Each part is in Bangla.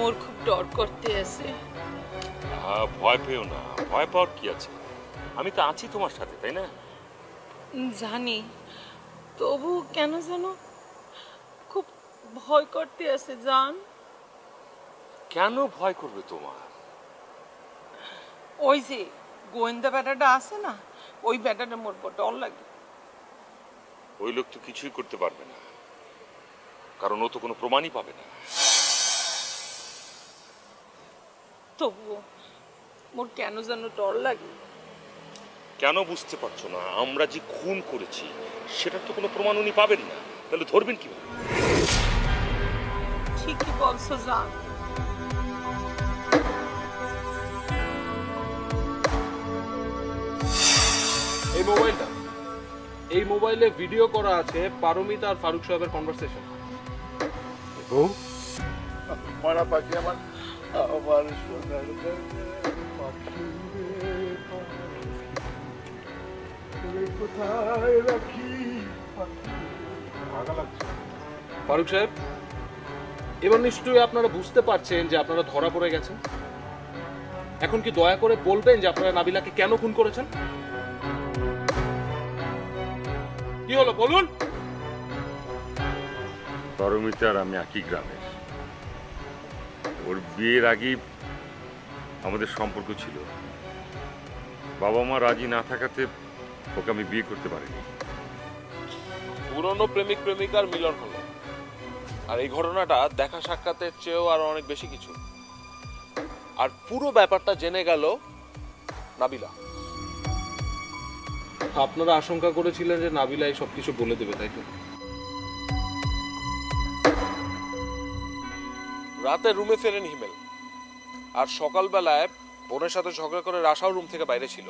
মোর খুব ডর করতে আছে। ভয় পেও না, ভয় পাওয়ার কি আছে? আমি তো আছি তোমার সাথে, তাই না? জানি, তবু কেন যেন খুব ভয় করতে আছে জান। কেন ভয় করবে তোমার? ওই যে গোয়েন্দা বেটাটা আছে না, ওই বেটাটা মোর বড় ডর লাগে। ওই লোক তো কিছুই করতে পারবে না, কারণ ও তো কোনো প্রমাণই পাবে না। তবুও মোর কেন যেন ডর লাগে। কেন বুঝতে পারছো না? আমরা যে খুন করেছি সেটার তো কোনো প্রমাণ উনি পাবেন না, তাহলে ধরবেন কিভাবে? ঠিকই বলছো জান। এই মোবাইলে ভিডিও করা আছে পারমিতা আর ফারুক সাহেবের কনভারসেশন। মারা পাখি আমার, আমার সোনার কোথায় রাখি। ফারুক সাহেব, এবার নিশ্চয়ই আপনারা বুঝতে পারছেন যে আপনারা ধরা পড়ে গেছেন। এখন কি দয়া করে বলবেন যে আপনারা নাবিলাকে কেন খুন করেছেন? কি হলো বলুন। পারমিতা আর আমি একই গ্রামের। ওর বিয়ের আগেই আমাদের সম্পর্ক ছিল। বাবা মা রাজি না থাকাতে ওকে আমি বিয়ে করতে পারিনি। পুরনো প্রেমিক প্রেমিকার মিলন হলো, আর এই ঘটনাটা দেখা সাক্ষাতের চেয়েও আরো অনেক বেশি কিছু। আর পুরো ব্যাপারটা জেনে গেল নাবিলা। আপনারা আশঙ্কা করেছিলেন যে নাবিলা এই সবকিছু বলে দেবে, তাই তো? রাতে রুমে ফেরেন হিমেল, আর সকালবেলায় বোনের সাথে ঝগড়া করে রাশাও রুম থেকে বাইরে ছিল।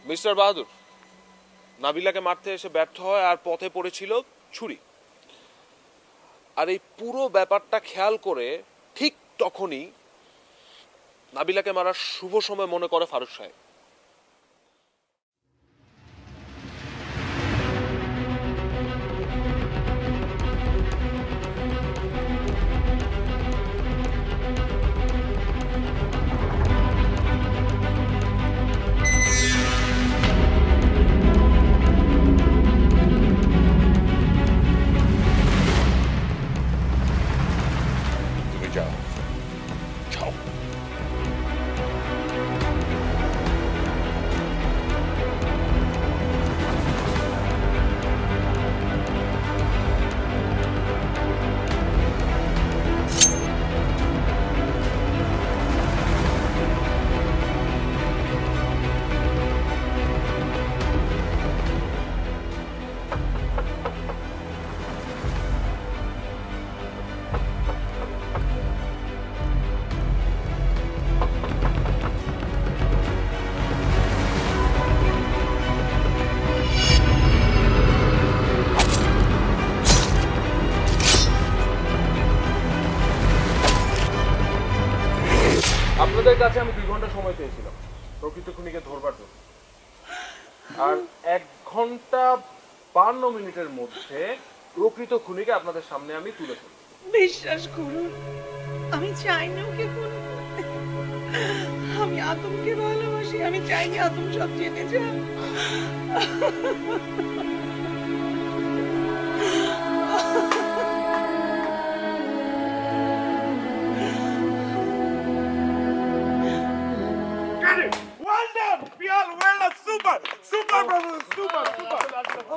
মিস্টার বাহাদুর নাবিলাকে মারতে এসে ব্যর্থ হয় আর পথে পড়েছিল ছুরি। আর এই পুরো ব্যাপারটা খেয়াল করে ঠিক তখনই নাবিলাকে মারার শুভ সময় মনে করে ফারুক সাহেব। তুমি যাও, যাও। আপনাদের কাছে আমি 2 ঘন্টা সময় চেয়েছিলাম প্রকৃত খুনিকে ধরবার জন্য, আর 1 ঘন্টা 52 মিনিটের মধ্যে প্রকৃত খুনিকে আপনাদের সামনে আমি তুলে ধরব। বিশ্বাস করুন, আমি চাই না ওকে খুন করতে। আমি আদমকে ভালোবাসি, আমি চাইনি আদম সব জেনে যাক।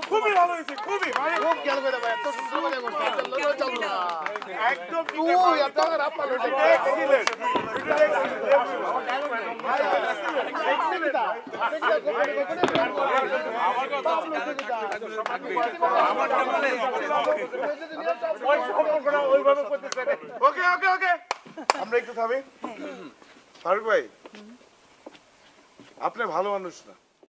খুবই ভালো হয়েছে, খুবই ভাই, খুব খেয়াল করে ভাই, এত সুন্দর করে একদম তুই আপনাদের আপনার এক্সিলেন্ট, ওকে ওকে ওকে, আমরা একটু থামি। ফারুক ভাই, আপনি ভালো মানুষ না,